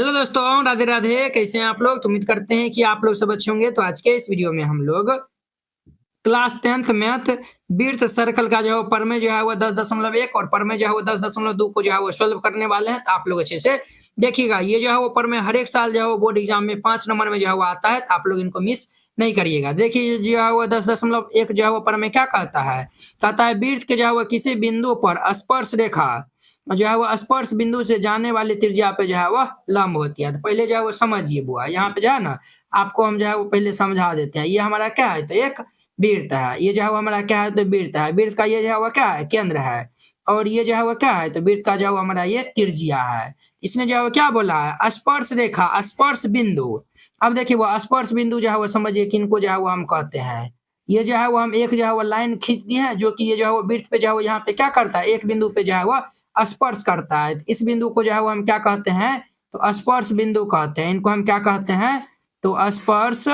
Hello दोस्तों, राधे राधे। कैसे हैं आप लोग? तो उम्मीद करते हैं कि आप लोग सब अच्छे होंगे। तो आज के इस वीडियो में हम लोग क्लास 10th मैथ वृत्त सर्कल का जो है प्रमेय जो है वो 10.1 और प्रमेय जो है वो 10.2 को जो है वो सॉल्व करने वाले हैं। तो आप लोग अच्छे से देखिएगा। ये जो है वो प्रमेय हर एक साल जो है वो बोर्ड एग्जाम में 5 नंबर में जो है वो आता है। तो आप लोग इनको मिस नहीं करिएगा। देखिए जो है वो 10.1 जो है वो प्रमेय क्या कहता है वृत्त के जो है वो किसी बिंदु पर स्पर्श रेखा जो है वो स्पर्श बिंदु से जाने वाली त्रिज्या पे जो है वो लंब होती है। तो पहले जो है वो समझिए बुआ, यहाँ पे जो है ना आपको हम जो है वो पहले समझा देते हैं। ये हमारा क्या है तो एक वृत्त है। ये जो है वो हमारा क्या है तो वृत्त है। वृत्त का ये जो है वो क्या है केंद्र है। और ये जो है वो क्या है तो वृत्त का जो है वो हमारा ये त्रिज्या है। इसने जो है वो क्या बोला है स्पर्श रेखा स्पर्श बिंदु। अब देखिए वो स्पर्श बिंदु जो है वो समझिए किनको जो है वो हम कहते हैं। ये जो है वो हम एक जो है वो लाइन खींच दी है जो कि ये जो है वो वृत्त पे जो है वो यहाँ पे क्या करता है एक बिंदु पे जो है वो स्पर्श करता है। इस बिंदु को जो है वो हम क्या कहते हैं तो स्पर्श बिंदु कहते हैं। इनको हम क्या कहते हैं तो स्पर्श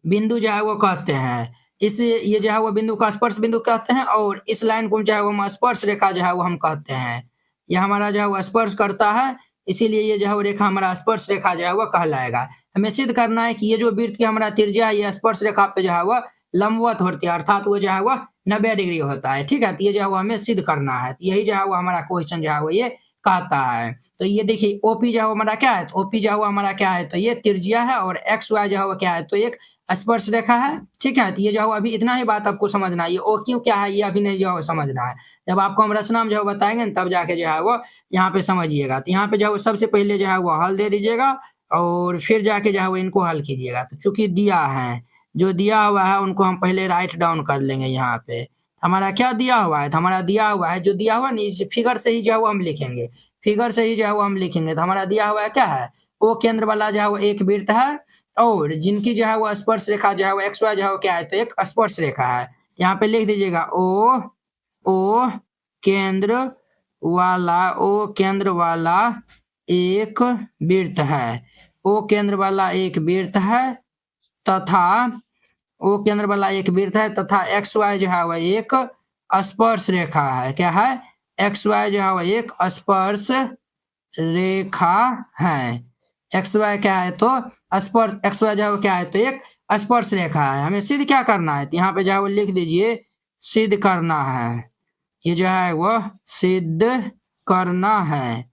बिंदु जो है वो कहते हैं। इस ये जो है वो बिंदु का स्पर्श बिंदु कहते हैं और इस लाइन को जो है वो हम स्पर्श रेखा जो है वो हम कहते हैं। ये हमारा जो है वो स्पर्श करता है, इसीलिए ये जो है वो रेखा हमारा स्पर्श रेखा जो है वो कहलाएगा। हमें सिद्ध करना है कि ये जो वृत्त की हमारा त्रिज्या है ये स्पर्श रेखा पे जो है वो लंबवत होती है, अर्थात वो जो है वो 90 डिग्री होता है। ठीक है, तो ये जो है वो हमें सिद्ध करना है। यही जो है वो हमारा क्वेश्चन जो है वो ये कहता है। तो ये देखिए ओपी जो है वो हमारा क्या है तो ओपी जो है वो हमारा क्या है तो ये त्रिज्या है और एक्स वाई जो है वो क्या है तो एक स्पर्श रेखा है। ठीक है, तो ये जो है अभी इतना ही बात आपको समझना है। ये ओ क्यों क्या है ये अभी नहीं जो है समझना है। जब आपको हम रचना में जो है बताएंगे न, तब जाके जो है वो यहाँ पे समझिएगा। तो यहाँ पे जो है सबसे पहले जो है वो हल दे दीजिएगा और फिर जाके जो है वो इनको हल कीजिएगा। तो चूंकि दिया है, जो दिया हुआ है उनको हम पहले राइट डाउन कर लेंगे। यहाँ पे हमारा क्या दिया हुआ है तो हमारा दिया हुआ है जो दिया हुआ नहीं इस फिगर से ही जो है वो हम लिखेंगे। फिगर से ही जो है वो हम लिखेंगे। तो हमारा दिया हुआ है क्या है ओ केंद्र वाला जो है वो एक वृत्त है और जिनकी जो है वो स्पर्श रेखा जो है वो एक्स वाई जो है वो क्या है तो एक स्पर्श रेखा है। यहाँ पे लिख दीजिएगा ओ केंद्र वाला एक वृत्त है। ओ केंद्र वाला एक वृत्त है तथा ओ केंद्र वाला एक वृत्त है तथा एक्स वाई जो है वह एक स्पर्श रेखा है। क्या है एक्स वाई जो है वह एक स्पर्श रेखा है। एक्स वाई क्या है तो स्पर्श एक्स वाई जो है क्या है तो एक स्पर्श रेखा है। हमें सिद्ध क्या करना है तो यहाँ पे जो है वो लिख दीजिए सिद्ध करना है। ये जो है वो सिद्ध करना है।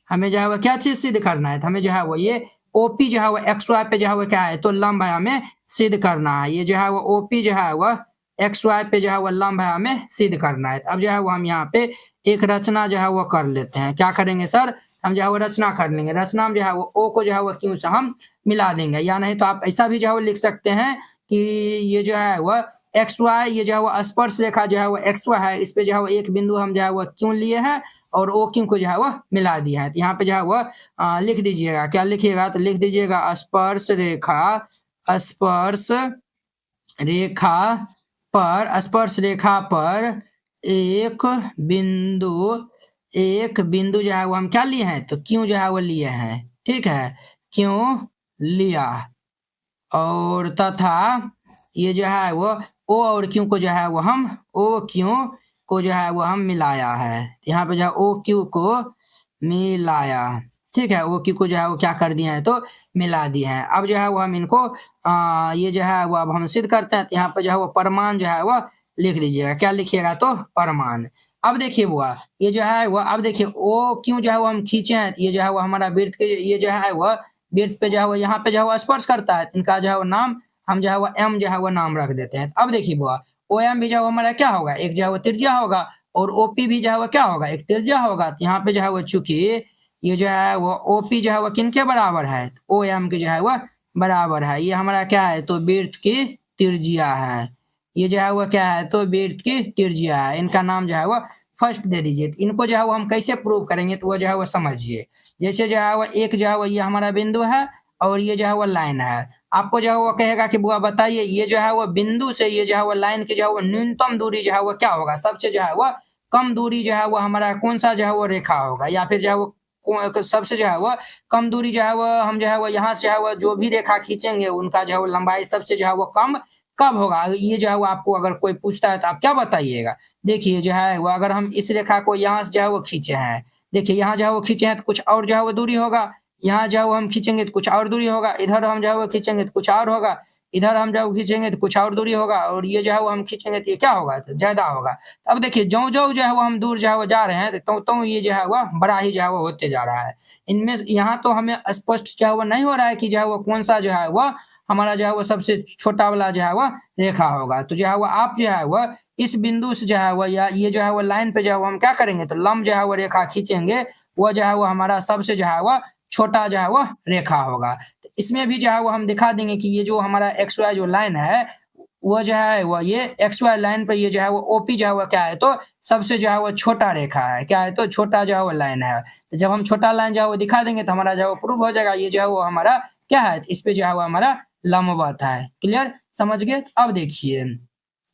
हमें जो है वो क्या चीज सिद्ध करना है तो हमें जो है वो ये ओपी जो है वो एक्स वाई पे जो है वो क्या है तो लंब है हमें सिद्ध करना है। ये जो है वो ओपी जो है वो एक्स वाई पे जो है वो लंब है हमें सिद्ध करना है। अब जो है वो हम यहाँ पे एक रचना जो है वो कर लेते हैं। क्या करेंगे सर हम जो है वो रचना कर लेंगे। रचना में जो है वो ओ को जो है वो क्यों से हम मिला देंगे, या नहीं तो आप ऐसा भी जो है वो लिख सकते हैं कि ये जो है वो एक्स वाई ये जो है वो स्पर्श रेखा जो है वो एक्स वाई है, इस पे जो है वो एक बिंदु हम जो है वो क्यों लिए हैं और ओ क्यों को जो है वो मिला दिया है। तो यहाँ पे जो है वो लिख दीजिएगा। क्या लिखिएगा तो लिख दीजिएगा स्पर्श रेखा पर एक बिंदु जो है वो हम क्या लिए हैं तो क्यों जो है वो लिए हैं। ठीक है, क्यों लिया और तथा ये जो है वो ओ और क्यों को जो है वो हम ओ क्यों को जो है वो हम मिलाया है। यहाँ पे जो है ओ क्यू को मिलाया। ठीक है, ओ क्यू को जो है वो क्या कर दिए हैं तो मिला दिए हैं। अब जो है वो हम इनको ये जो है वो अब हम सिद्ध करते हैं। यहाँ पे जो है वो परमान जो है वो लिख लीजिएगा। क्या लिखिएगा तो परमान। अब देखिए बुआ ये जो है वो अब देखिए ओ क्यों जो है वो हम खींचे हैं। ये जो है वो हमारा वृत्त के ये जो है वो वृत्त पे जो है वो यहाँ पे जो है वो स्पर्श करता है। इनका जो है वो नाम हम जो है वो एम जो है वो नाम रख देते हैं। अब देखिए बुआ ओ एम भी जो है हमारा क्या होगा एक जो है वो त्रिज्या होगा और ओपी भी जो है वो क्या होगा एक त्रिज्या होगा। तो यहाँ पे जो है वो चूंकि ये जो है वो ओपी जो है वो किन के बराबर है ओ एम के जो है वो बराबर है। ये हमारा क्या है तो वृत्त की त्रिज्या है। ये जो है वो क्या है तो वृत्त की त्रिज्या है। इनका नाम जो है वो फर्स्ट दे दीजिए। इनको जो है वो हम कैसे प्रूव करेंगे तो वो जो है वो समझिए। जैसे जो है वो एक जो है वो ये हमारा बिंदु है और ये जो है वो लाइन है। आपको जो है वो कहेगा कि बुआ बताइए ये जो है वो बिंदु से ये जो है वो लाइन की जो है वो न्यूनतम दूरी जो है वो क्या होगा, सबसे जो है वो कम दूरी जो है वो हमारा कौन सा जो है वो रेखा होगा, या फिर जो है वो सबसे जो है वो कम दूरी जो है वो हम जो है वो यहाँ से जो है वो जो भी रेखा खींचेंगे उनका जो है वो लंबाई सबसे जो है वो कम कब होगा। ये जो है वो आपको अगर कोई पूछता है तो आप क्या बताइएगा। देखिए जो है वो अगर हम इस रेखा को यहाँ से जो है वो खींचे हैं, देखिए यहाँ जो है वो खींचे हैं तो कुछ और जो है वो दूरी होगा। यहाँ जो है वो हम खींचेंगे तो कुछ और दूरी होगा, इधर हम जो है वो खींचेंगे तो कुछ और होगा, इधर हम जो खींचेंगे तो कुछ और दूरी होगा, और ये जो है वो हम खींचेंगे तो ये क्या होगा, तो ज्यादा होगा। अब देखिए जो जो है वो हम दूर जो है वो जा रहे हैं तो ये जो है वो बड़ा ही जो है वो होते जा रहा है। इनमें यहाँ तो हमें स्पष्ट जो है वो नहीं हो रहा है कि जो है वो कौन सा जो है वो हमारा जो है वो सबसे छोटा वाला जो है वो रेखा होगा। तो जो है वो आप जो है वो इस बिंदु से जो है वो या ये जो है वो लाइन पे जो है वो हम क्या करेंगे, तो लंब जो है वो रेखा खींचेंगे, वो जो है वो हमारा सबसे जो है वो छोटा जो है वो रेखा होगा। तो इसमें भी जो है वो हम दिखा देंगे कि ये जो हमारा एक्स वाई जो लाइन है वो जो है वो ये एक्स वाई लाइन पे ये जो है वो ओपी जो है वो क्या है, तो सबसे जो है वो छोटा रेखा है, क्या है, तो छोटा जो है वो लाइन है। तो जब हम छोटा लाइन जो है वो दिखा देंगे तो हमारा जो है वो प्रूव हो जाएगा, ये जो है वो हमारा क्या है, इस पे जो है वो हमारा लंबवत है। क्लियर, समझ गए। अब देखिए,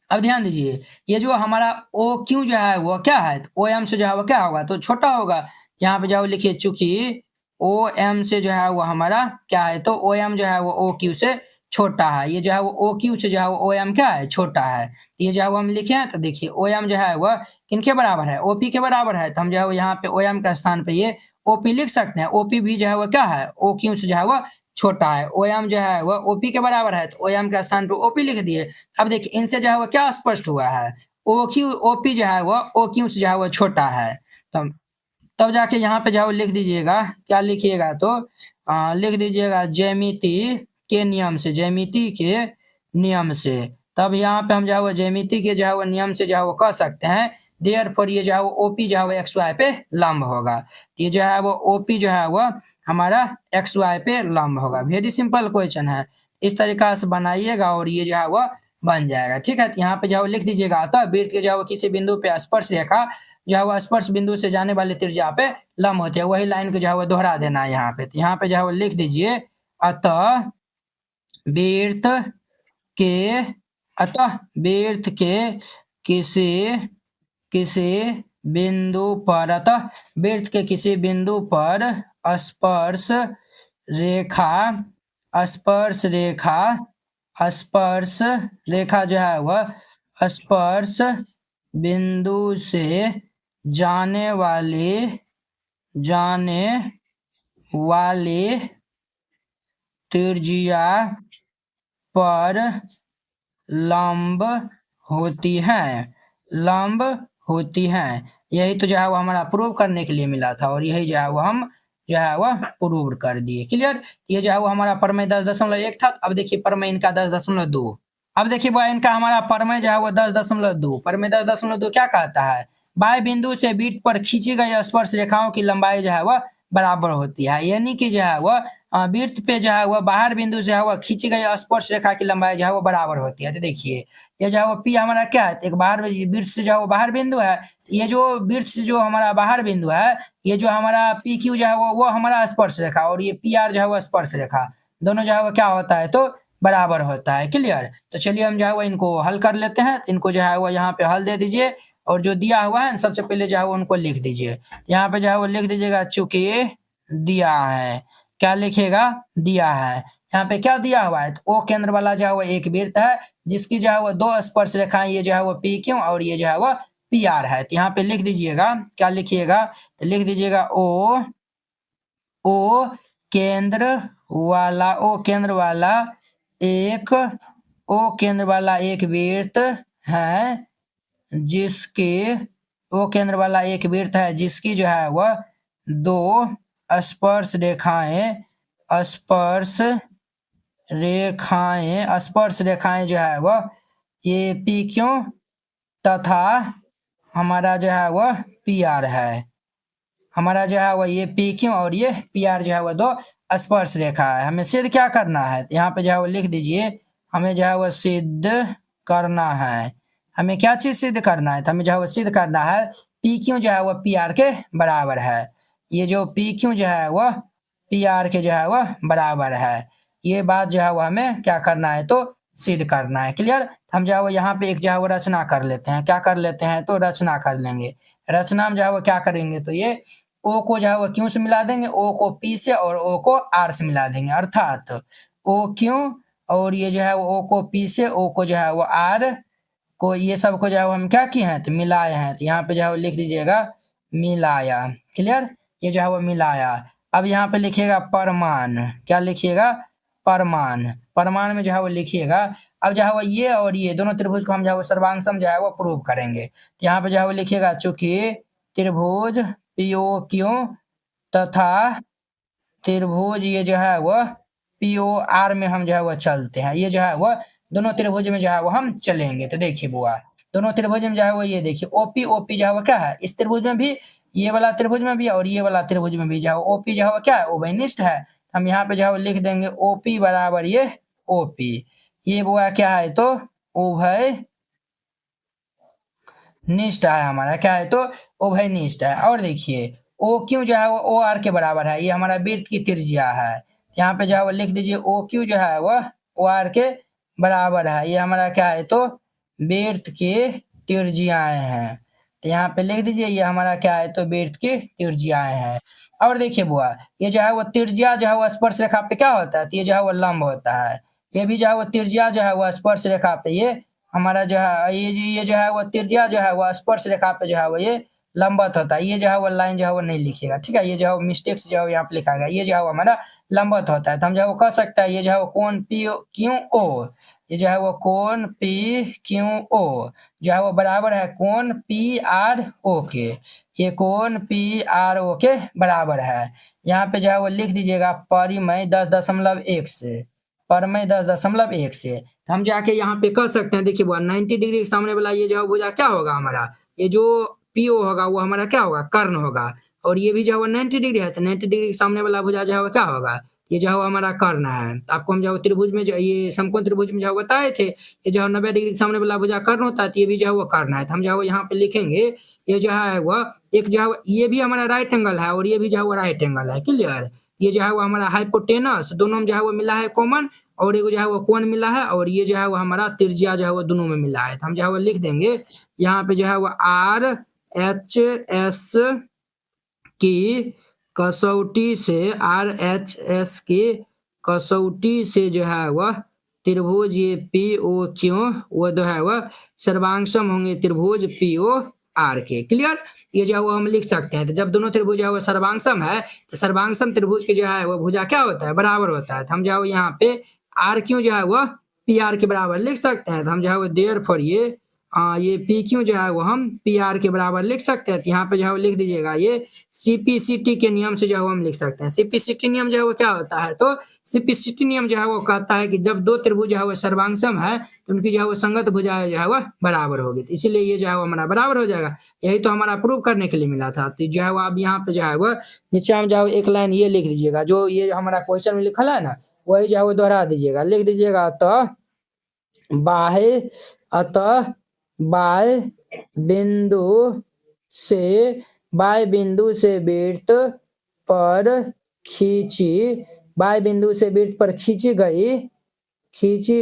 अब ध्यान दीजिए, ये जो हमारा ओ क्यू जो है वो क्या है, ओ एम से जो है वो क्या होगा, तो छोटा होगा। यहाँ पे जो लिखिए, चूंकि ओ एम से जो है वो हमारा क्या है, तो ओ एम जो है वो ओ क्यू से छोटा है। ये जो है वो ओ क्यू से जो है वो ओ एम क्या है, छोटा है। ये जो है वो हम लिखे हैं, तो देखिए ओ एम जो है वह किनके बराबर है, ओपी के बराबर है। तो हम जो है यहाँ पे ओ एम का स्थान पे ये ओपी लिख सकते हैं। ओपी भी जो है वो क्या है, ओ क्यू से जो है वो छोटा है। ओ एम जो है वह ओपी के बराबर है, तो ओ एम के स्थान पे ओपी लिख दिए। अब देखिए इनसे जो है वो क्या स्पष्ट हुआ है, ओ क्यू ओपी जो है वो ओ क्यू से जो है वो छोटा है। तब जाके यहाँ पे जाओ लिख दीजिएगा, क्या लिखिएगा, तो लिख दीजिएगा ज्यामिति के नियम से, ज्यामिति के नियम से। तब यहाँ पे हम जो है वो ज्यामिति के जो है वो नियम से जो है वो कह सकते हैं, देयरफॉर ये जो है वो ओपी जो है वो एक्स वाई पे लंब होगा। ये जो है वो ओपी जो है वो हमारा एक्स वाई पे लंब होगा। वेरी सिंपल क्वेश्चन है, इस तरीका से बनाइएगा और ये जो है वो बन जाएगा। ठीक है, तो यहाँ पे जो लिख दीजिएगा, अतः वृत्त के जो है किसी बिंदु पे स्पर्श रेखा जो है वो स्पर्श बिंदु से जाने वाले त्रिज्या पे लंब होते हैं। वही लाइन को जो है वो दोहरा देना है यहाँ पे। तो यहाँ पे जो है वो लिख दीजिए, अतः वृत्त के अतः वृत्त के किसी बिंदु पर अतः वृत्त के किसी बिंदु पर स्पर्श रेखा स्पर्श रेखा स्पर्श रेखा जो है वह स्पर्श बिंदु से जाने वाले त्रिज्या पर लंब होती है। यही तो जो है वो हमारा प्रूव करने के लिए मिला था, और यही जो है वो हम जो है वह प्रूव कर दिए। क्लियर, ये जो है वो हमारा परमेय 10.1 था। अब देखिए परमेय इनका 10.2। अब देखिए वो इनका हमारा परमेय जो है वो 10.2, परमेय 10.2 क्या कहता है, बाह्य बिंदु से वृत्त पर खींची गई स्पर्श रेखाओं की लंबाई जो है वह बराबर होती है। यानी कि जो है वह वृत्त पे जो है वह बाहर बिंदु से है वह खींची गई स्पर्श रेखा की लंबाई जो है वो बराबर होती है। तो देखिए ये जो है वो पी हमारा क्या है, एक बाहर वृत्त से जो है वो बाहर बिंदु है। ये जो वृत्त से जो हमारा बाहर बिंदु है, ये जो हमारा पी क्यू जो है वो हमारा स्पर्श रेखा, और ये पी आर जो है वो स्पर्श रेखा, दोनों जो है वो क्या होता है, तो बराबर होता है। क्लियर, तो चलिए हम जो है वो इनको हल कर लेते हैं। इनको जो है वो यहाँ पे हल दे दीजिए, और जो दिया हुआ है सबसे पहले जो है वो उनको लिख दीजिए। यहाँ पे जो है वो लिख दीजिएगा, चूंकि दिया है, क्या लिखेगा, दिया है। यहाँ पे क्या दिया हुआ है, तो ओ केंद्र वाला जो है वो एक वृत्त है जिसकी जो है वो दो स्पर्श रेखाएं, ये जो है वो पी क्यू और ये जो है वो पी आर है। तो यहाँ पे लिख दीजिएगा, क्या लिखिएगा, तो लिख दीजिएगा ओ केंद्र वाला एक वृत्त है जिसकी जो है वह दो स्पर्श रेखाएं जो है वह ये पी क्यू तथा हमारा जो है वह पी आर है। हमारा जो है वह ये पी क्यू और ये पी आर जो है वह दो स्पर्श रेखा है। हमें सिद्ध क्या करना है, तो यहाँ पे जो है वो लिख दीजिए, हमें जो है वह सिद्ध करना है। हमें क्या चीज सिद्ध करना है, तो हमें जो है वो सिद्ध करना है पी क्यू जो है वह पी आर के बराबर है। ये जो पी क्यू जो है वह पी आर के जो है वह बराबर है। ये बात जो है वो हमें क्या करना है, तो सिद्ध करना है। क्लियर, हम जो है वो यहाँ पे एक जो है वो रचना कर लेते हैं। क्या कर लेते हैं, तो रचना कर लेंगे। रचना में जो है वो क्या करेंगे, तो ये ओ को जो है वो क्यू से मिला देंगे, ओ को पी से और ओ को आर से मिला देंगे, अर्थात ओ क्यू और ये जो है वो ओ को पी से, ओ को जो है वो आर को, ये सब को जो है वो हम क्या किए हैं, तो मिलाए हैं। तो यहाँ पे जो है वो लिख दीजिएगा मिलाया। क्लियर, ये जो है वो मिलाया। अब यहाँ पे लिखिएगा परमान, क्या लिखिएगा, परमान, परमान में जो है वो लिखिएगा। अब जो है वो ये और ये दोनों त्रिभुज को हम जो है वो सर्वांगसम जो है वो प्रूव करेंगे। तो यहाँ पे जो है वो लिखिएगा, चूंकि त्रिभुज POQ तथा त्रिभुज ये जो है वो POR में हम जो है वो चलते हैं, ये जो है वो दोनों त्रिभुज में जो है वो हम चलेंगे। तो देखिए बुआ, दोनों त्रिभुज में जो है वो ये देखिए OP जो है वो क्या है, इस त्रिभुज में भी, ये वाला त्रिभुज में भी और ये वाला त्रिभुज में भी जो है OP जो है वो क्या है, उभयनिष्ठ है। हम यहाँ पे जो है वो लिख देंगे OP बराबर ये OP, ये बुआ क्या है, तो उभय निष्ठ है हमारा, क्या है, तो उभयनिष्ठ है। और देखिए OQ जो है वो OR के बराबर है, ये हमारा वृत्त की त्रिज्या है। यहाँ पे जो है वो लिख दीजिए OQ जो है वो OR के बराबर है, ये हमारा क्या है, तो वृत्त की त्रिज्याएं हैं। तो यहाँ पे लिख दीजिए ये हमारा क्या है, तो वृत्त की त्रिज्याएं हैं। और देखिए बुआ, ये जो है वो त्रिज्या जो है वो स्पर्श रेखा पे क्या होता है, तो ये जो है वो लंब होता है। ये भी जो है वो त्रिज्या जो है वो स्पर्श रेखा पे ये हमारा जो है ये जो है वो त्रिज्या जो है वो स्पर्श रेखा पे जो है वो ये लंबवत होता है। ये जो है वो लाइन जो है वो नहीं लिखिएगा, ठीक है, ये जो है वो मिस्टेक से जो है यहाँ पे लिखा गया, ये जो है वो हमारा लंबवत होता है। तो हम जो है वो कह सकते हैं ये जो है वो कोण PQO, ये जो है वो कोण PQO जो है वो बराबर है कोण PRO के, ये कोण PRO के बराबर है। यहाँ पे जो है वो लिख दीजिएगा परिमेय 10.1 से, परमेय 10.1 से। तो हम जाके यहाँ पे कर सकते हैं, देखिए 90 डिग्री के सामने वाला ये जो भुजा क्या होगा हमारा, ये जो PO होगा वो हमारा क्या होगा, कर्ण होगा। और ये भी जो है 90 डिग्री है, तो 90 डिग्री के सामने वाला भुजा जो है क्या होगा, ये जो है हमारा कर्ण है। तो आपको हम जो त्रिभुज में जो ये समकोण त्रिभुज में जो बताए थे, ये जो 90 डिग्री के सामने वाला भुजा कर्ण होता है, तो ये भी जो है वो कर्ण है। तो हम जो है यहाँ पे लिखेंगे, ये जो है वो एक जो है ये भी हमारा राइट एंगल है और ये भी जो है वो राइट एंगल है, क्लियर। ये जो है वो हमारा हाइपोटेनस, दोनों में जो है वो मिला है कॉमन, और एक जो है वो कोण मिला है, और ये जो है वो हमारा त्रिज्या जो है वो दोनों में मिला है। तो हम जो है वो लिख देंगे यहाँ पे जो है वो RHS की कसौटी से, RHS की कसौटी से जो है वह त्रिभुज ये POQ वो जो है वह सर्वांगसम होंगे त्रिभुज POR के, क्लियर। ये जो है वो हम लिख सकते हैं। तो जब दोनों त्रिभुज जो है वो सर्वांगसम है, तो सर्वांगसम त्रिभुज के जो है वो भुजा क्या होता है, बराबर होता है। तो हम जो है यहाँ पे RQ जो है वो PR के बराबर लिख सकते हैं। तो हम जो है वो देयरफॉर ये PQ जो है वो हम PR के बराबर लिख सकते हैं। तो यहाँ पे जो है वो लिख दीजिएगा ये CPCT के नियम से जो है वो हम लिख सकते हैं। CPCT नियम जो है वो क्या होता है, तो CPCT नियम जो है वो कहता है कि जब दो त्रिभुज जो है वो सर्वांगसम है, तो उनकी जो है वो संगत भुजाएं जो है वो बराबर होगी। तो इसीलिए ये जो है वो हमारा बराबर हो जाएगा। यही तो हमारा प्रूव करने के लिए मिला था। तो जो है वो अब यहाँ पे जो है वो नीचे हम जो है एक लाइन ये लिख दीजिएगा, जो ये हमारा क्वेश्चन में लिखा है ना, वही जो है वो दोहरा दीजिएगा, लिख दीजिएगा अतः बाय बिंदु से वृत्त पर खींची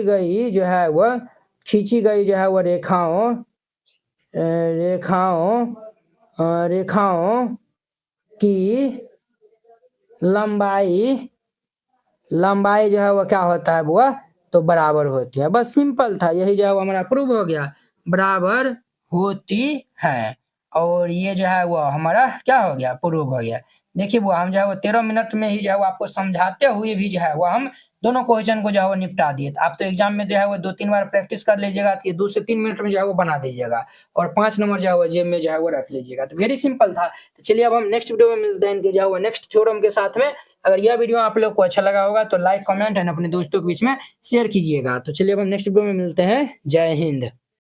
गई जो है वो रेखाओं की लंबाई जो है वो क्या होता है बुआ, तो बराबर होती है। बस सिंपल था, यही जो है वो हमारा प्रूव हो गया, बराबर होती है। और ये जो है वो हमारा क्या हो गया, प्रूव हो गया। देखिए वो हम जो है वो 13 मिनट में ही जो है वो आपको समझाते हुए भी जो है वो हम दोनों क्वेश्चन को जो है वो निपटा दिए। तो आप तो एग्जाम में जो है वो 2-3 बार प्रैक्टिस कर लीजिएगा, तो ये 2 से 3 मिनट में जो है वो बना दीजिएगा, और 5 नंबर जो है वो जेब में जो है वो रख लीजिएगा। तो वेरी सिंपल था। तो चलिए अब हम नेक्स्ट वीडियो में मिलते हैं इनके जो है वो नेक्स्ट थ्योरम के साथ में। अगर यह वीडियो आप लोग को अच्छा लगा होगा तो लाइक, कमेंट एंड अपने दोस्तों के बीच में शेयर कीजिएगा। तो चलिए अब हम नेक्स्ट वीडियो में मिलते हैं। जय हिंद।